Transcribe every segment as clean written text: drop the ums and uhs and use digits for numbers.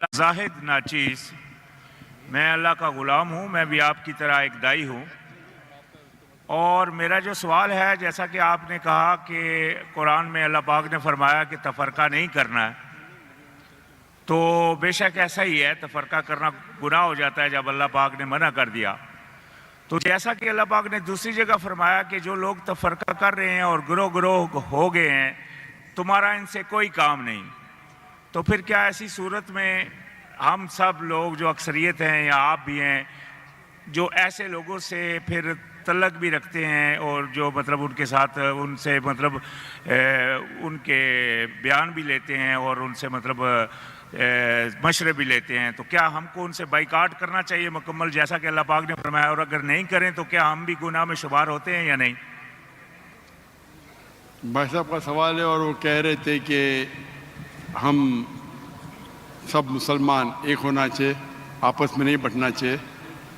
زاہد ناچیز، میں اللہ کا غلام ہوں، میں بھی آپ کی طرح ایک دائی ہوں، اور میرا جو سوال ہے، جیسا کہ آپ نے کہا کہ قرآن میں اللہ پاک نے فرمایا کہ تفرقہ نہیں کرنا ہے، تو بے شک ایسا ہی ہے، تفرقہ کرنا گناہ ہو جاتا ہے جب اللہ پاک نے منع کر دیا۔ تو جیسا کہ اللہ پاک نے دوسری جگہ فرمایا کہ جو لوگ تفرقہ کر رہے ہیں اور گروہ گروہ ہو گئے ہیں، تمہارا ان سے کوئی کام نہیں، تو پھر کیا ایسی صورت میں ہم سب لوگ جو اکثریت ہیں یا آپ بھی ہیں، جو ایسے لوگوں سے پھر تعلق بھی رکھتے ہیں اور جو مطلب ان کے ساتھ ان سے مطلب ان کے بیان بھی لیتے ہیں اور ان سے مطلب مشورے بھی لیتے ہیں، تو کیا ہم کو ان سے بائیکاٹ کرنا چاہیے مکمل جیسا کہ اللہ پاک نے فرمایا، اور اگر نہیں کریں تو کیا ہم بھی گناہ میں شمار ہوتے ہیں یا نہیں؟ بھائی صاحب کا سوال ہے، اور وہ کہہ رہے تھے کہ ہم سب مسلمان ایک ہونا چاہیے، آپس میں نہیں بٹنا چاہیے،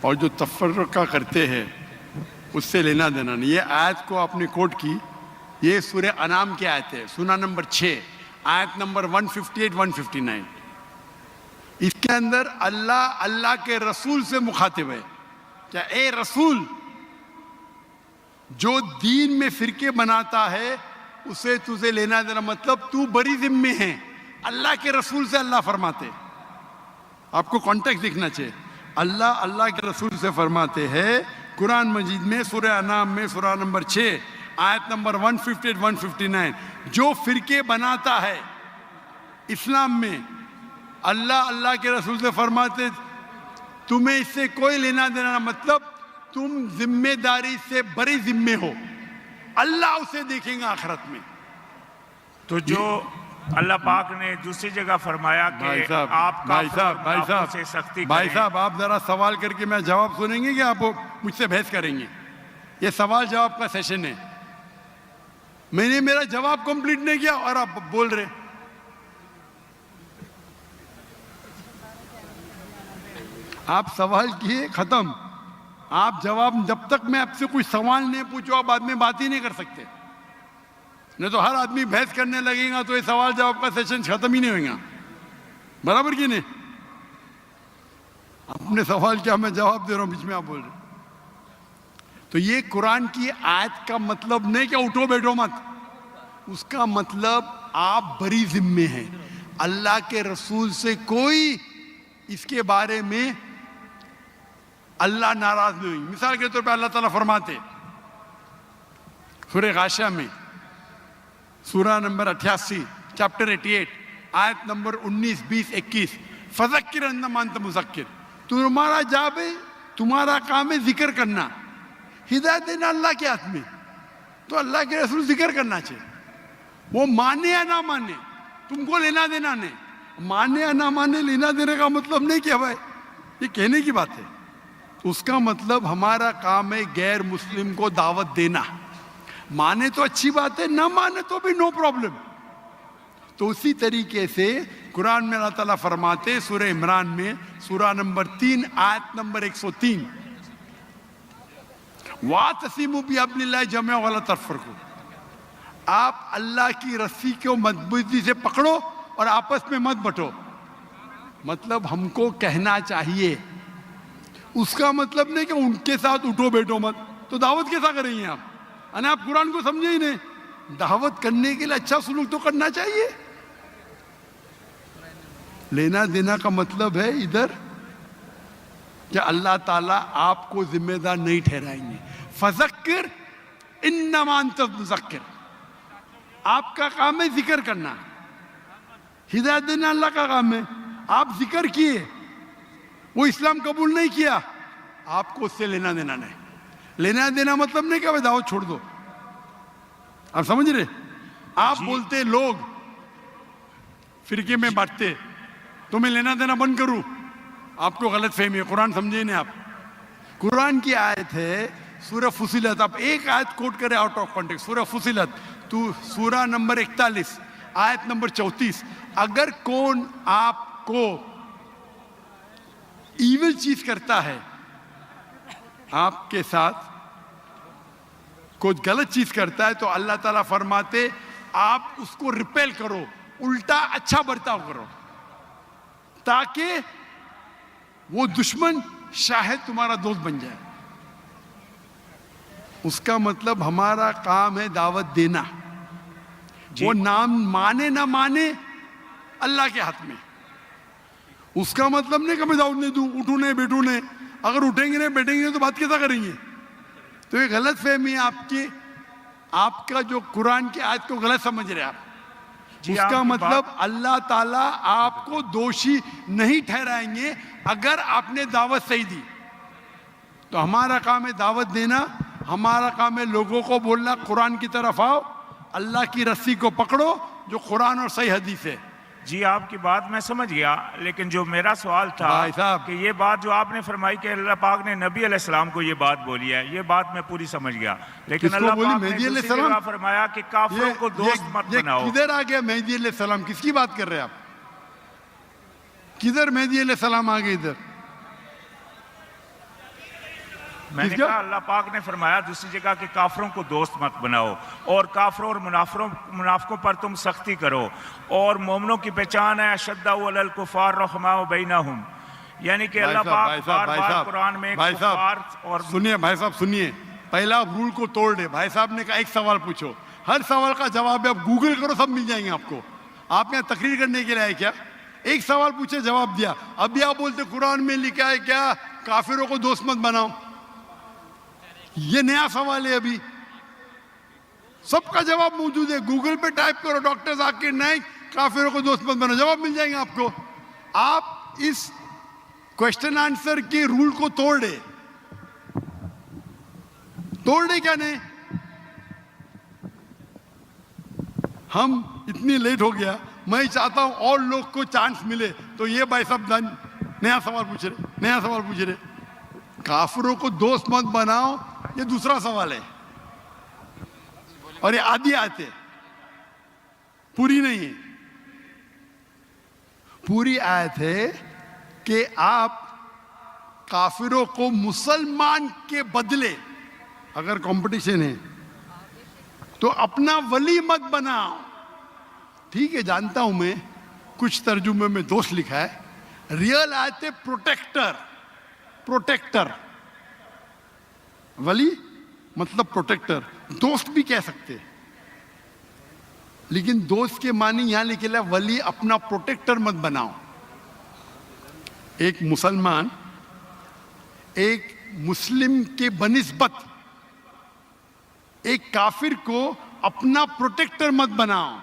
اور جو تفرقہ کرتے ہیں اس سے لینا دینا نہیں۔ یہ آیت کو آپ نے کوٹ کی، یہ سورہ انعام کی آیت ہے، سورہ نمبر 6 آیت نمبر 158 159۔ اس کے اندر اللہ کے رسول سے مخاطب ہے، کیا اے رسول، جو دین میں فرقے بناتا ہے اسے تجھے لینا دینا، مطلب تو بری ذمہ ہے۔ اللہ کے رسول سے اللہ فرماتے، آپ کو کانٹیکسٹ دیکھنا چاہیے، اللہ کے رسول سے فرماتے ہیں قرآن مجید میں سورہ انعام میں سورہ نمبر 6 آیت نمبر 158 159، جو فرقے بناتا ہے اسلام میں، اللہ کے رسول سے فرماتے تمہیں اس سے کوئی لینا دینا، مطلب تم ذمہ داری سے بری ذمہ ہو، اللہ اسے دیکھیں گا آخرت میں۔ تو جو اللہ پاک نے دوسری جگہ فرمایا کہ آپ سے سختی بھائی کریں۔ صاحب آپ ذرا سوال کر کے میں جواب سنیں گے کہ آپ مجھ سے بحث کریں گے؟ یہ سوال جواب کا سیشن ہے، میں نے میرا جواب کمپلیٹ نہیں کیا اور آپ بول رہے۔ آپ سوال کیے ختم، آپ جواب، جب تک میں آپ سے کوئی سوال نہیں پوچھو آپ بعد میں بات ہی نہیں کر سکتے، نہیں تو ہر آدمی بحث کرنے لگے گا تو یہ سوال جواب کا سیشن ختم ہی نہیں ہوئے گا، برابر کی نہیں؟ آپ نے سوال کیا، میں جواب دے رہا ہوں، بیچ میں آپ بول رہے۔ تو یہ قرآن کی آیت کا مطلب نہیں کہ اٹھو بیٹھو مت، اس کا مطلب آپ بری ذمے ہیں، اللہ کے رسول سے کوئی اس کے بارے میں اللہ ناراض نہیں ہوئی۔ مثال کے طور پہ اللہ تعالیٰ فرماتے سورہ غاشیہ میں سورہ نمبر 88 چیپٹر 88 آیت نمبر 19 20 21، فذکر انما انت مذکر، تمہارا جاب ہے، تمہارا کام ہے ذکر کرنا، ہدایت دینا اللہ کے ہاتھ میں، تو اللہ کے رسول ذکر کرنا چاہیے، وہ مانے یا نہ مانے تم کو لینا دینا نہیں، مانے یا نہ مانے لینا دینے کا مطلب نہیں کہ بھائی یہ کہنے کی بات ہے، اس کا مطلب ہمارا کام ہے غیر مسلم کو دعوت دینا، مانے تو اچھی بات ہے، نہ مانے تو بھی نو پرابلم۔ تو اسی طریقے سے قرآن میں اللہ تعالیٰ فرماتے سورہ عمران میں سورہ نمبر 3 آیت نمبر 103، وَاعْتَصِمُوا بِحَبْلِ اللَّهِ جَمِيعًا وَلَا تَفَرَّقُوا، آپ اللہ کی رسی کو مضبوطی سے پکڑو اور آپس میں مت بٹو، مطلب ہم کو کہنا چاہیے، اس کا مطلب نہیں کہ ان کے ساتھ اٹھو بیٹھو مت، تو دعوت کیسا کریں گے آپ؟ آپ قرآن کو سمجھے ہی نہیں، دعوت کرنے کے لیے اچھا سلوک تو کرنا چاہیے۔ لینا دینا کا مطلب ہے ادھر کہ اللہ تعالیٰ آپ کو ذمہ دار نہیں ٹھہرائیں گے، فذکر انما انت مذکر، آپ کا کام ہے ذکر کرنا، ہدایت دینا اللہ کا کام ہے، آپ ذکر کیے، وہ اسلام قبول نہیں کیا، آپ کو اس سے لینا دینا نہیں۔ لینا دینا مطلب نہیں کہ دعوت چھوڑ دو، آپ سمجھ رہے؟ آپ بولتے لوگ فرقے میں بانٹتے تو میں لینا دینا بند کروں، آپ کو غلط فہمی ہے، قرآن سمجھے نہیں آپ۔ قرآن کی آیت ہے سورہ فصلت، آپ ایک آیت کوٹ کرے آؤٹ آف کانٹیکسٹ، سورہ فصلت تو سورہ نمبر 41 آیت نمبر 34، اگر کون آپ کو ایول چیز کرتا ہے، آپ کے ساتھ کوئی غلط چیز کرتا ہے، تو اللہ تعالیٰ فرماتے آپ اس کو ریپیل کرو، الٹا اچھا برتاؤ کرو، تاکہ وہ دشمن شاہد تمہارا دوست بن جائے. اس کا مطلب ہمارا کام ہے دعوت دینا. وہ نام مانے نہ مانے اللہ کے ہاتھ میں. اس کا مطلب نہیں کہ میں دعوت نہیں دوں, اٹھوں نہیں بیٹھوں نہیں. اگر اٹھیں گے نہیں بیٹھیں گے تو بات کیسا کریں گے؟ تو یہ غلط فہمی ہے آپ کی. آپ کا جو قرآن کی آیت کو غلط سمجھ رہے آپ. اس کا مطلب اللہ تعالیٰ آپ کو دوشی نہیں ٹھہرائیں گے اگر آپ نے دعوت صحیح دی. تو ہمارا کام ہے دعوت دینا, ہمارا کام ہے لوگوں کو بولنا قرآن کی طرف آؤ, اللہ کی رسی کو پکڑو جو قرآن اور صحیح حدیث ہے. جی آپ کی بات میں سمجھ گیا, لیکن جو میرا سوال تھا بھائی صاحب, کہ یہ بات جو آپ نے فرمائی کہ اللہ پاک نے نبی علیہ السلام کو یہ بات بولی ہے, یہ بات میں پوری سمجھ گیا. لیکن کس کو اللہ بولی؟ پاک نے مہدی علیہ دوسری السلام؟ جگہ فرمایا کہ کافروں کو دوست مت یہ بناؤ. کدھر آ گیا مہدی علیہ السلام؟ کس کی بات کر رہے ہیں آپ؟ کدھر مہدی علیہ السلام آ گئے ادھر؟ میں نے کس کا؟ کہا اللہ پاک نے فرمایا دوسری جگہ کہ کافروں کو دوست مت بناؤ, اور کافروں اور منافقوں پر تم سختی کرو, اور مومنوں کی پہچان ہے اشداء علی الکفار رحماء بینہم. یعنی کہ اللہ پاک بار بار قرآن میں کفار اور سنیے بھائی صاحب سنیے, پہلا آپ رول کو توڑ دے. بھائی صاحب نے کہا ایک سوال پوچھو, ہر سوال کا جواب ہے, آپ گوگل کرو سب مل جائیں گے آپ کو. آپ یہاں تقریر کرنے کے لیے آئے کیا؟ ایک سوال پوچھے جواب دیا. ابھی آپ بولتے قرآن میں لکھا ہے کیا کافروں کو دوست مت بناؤ. یہ نیا سوال ہے, ابھی سب کا جواب موجود ہے. گوگل پہ ٹائپ کرو ڈاکٹر ذاکر نائک کافروں کو دوست مت بناؤ, جواب مل جائیں گے آپ کو. آپ اس کوشچن آنسر کے رول کو توڑ دے کیا نہیں؟ ہم اتنی لیٹ ہو گیا. میں چاہتا ہوں اور لوگ کو چانس ملے. تو یہ بھائی صاحب نیا سوال پوچھ رہے, کافروں کو دوست مت بناؤ, یہ دوسرا سوال ہے. اور یہ آدھی آیت ہے, پوری نہیں ہے. پوری آیت ہے کہ آپ کافروں کو مسلمان کے بدلے, اگر کمپٹیشن ہے تو اپنا ولی مت بناؤ. ٹھیک ہے جانتا ہوں میں, کچھ ترجمے میں دوست لکھا ہے. ریئل آیت ہے پروٹیکٹر. ولی مطلب پروٹیکٹر, دوست بھی کہہ سکتے, لیکن دوست کے معنی یہاں لکھے ہے ولی اپنا پروٹیکٹر مت بناؤ. ایک مسلمان ایک مسلم کے بنسبت ایک کافر کو اپنا پروٹیکٹر مت بناؤ.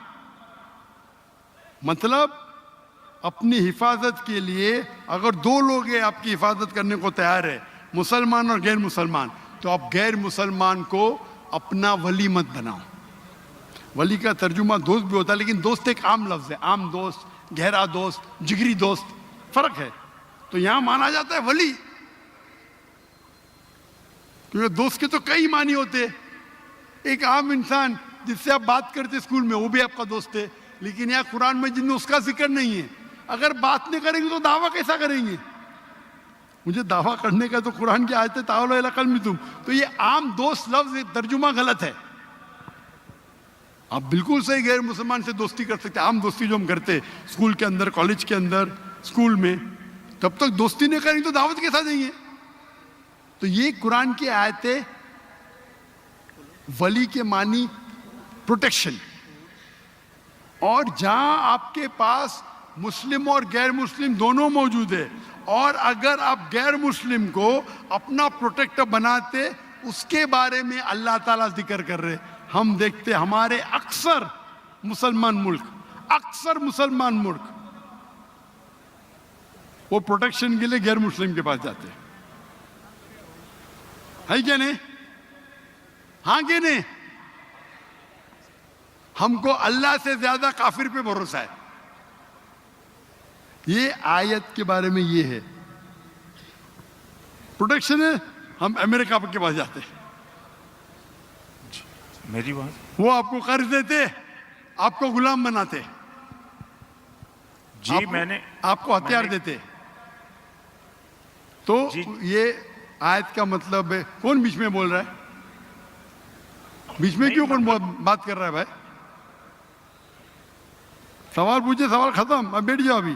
مطلب اپنی حفاظت کے لیے اگر دو لوگ ہیں آپ کی حفاظت کرنے کو تیار ہے, مسلمان اور غیر مسلمان, تو آپ غیر مسلمان کو اپنا ولی مت بناؤ. ولی کا ترجمہ دوست بھی ہوتا ہے, لیکن دوست ایک عام لفظ ہے. عام دوست, گہرا دوست, جگری دوست, فرق ہے. تو یہاں مانا جاتا ہے ولی, کیونکہ دوست کے تو کئی معنی ہوتے. ایک عام انسان جس سے آپ بات کرتے اسکول میں, وہ بھی آپ کا دوست ہے. لیکن یہاں قرآن میں جن میں اس کا ذکر نہیں ہے, اگر بات نہیں کریں گے تو دعویٰ کیسا کریں گے؟ مجھے دعویٰ کرنے کا تو قرآن کی آیت ہے تعالوا الی قلبکم. تو یہ عام دوست لفظ ترجمہ غلط ہے. آپ بالکل صحیح غیر مسلمان سے دوستی کر سکتے. عام دوستی جو ہم کرتے اسکول کے اندر, کالج کے اندر, اسکول میں, تب تک دوستی نہیں کریں گے تو دعوت کیسا دیں گے؟ تو یہ قرآن کی آیت ہے. ولی کے معنی پروٹیکشن. اور جہاں آپ کے پاس مسلم اور غیر مسلم دونوں موجود ہے, اور اگر آپ غیر مسلم کو اپنا پروٹیکٹر بناتے, اس کے بارے میں اللہ تعالیٰ ذکر کر رہے. ہم دیکھتے ہمارے اکثر مسلمان ملک وہ پروٹیکشن کے لیے غیر مسلم کے پاس جاتے ہے کیا نہیں؟ ہاں کہ نہیں؟ ہم کو اللہ سے زیادہ کافر پہ بھروسہ ہے. یہ آیت کے بارے میں یہ ہے, پروٹیکشن ہے. ہم امریکہ کے پاس جاتے, میری بات, وہ آپ کو قرض دیتے, آپ کو غلام بناتے, جی میں نے آپ کو ہتھیار دیتے. تو یہ آیت کا مطلب ہے. کون بیچ میں بول رہا ہے؟ بیچ میں کیوں کون بات کر رہا ہے بھائی؟ سوال پوچھے, سوال ختم, اب بیٹھ جاؤ. ابھی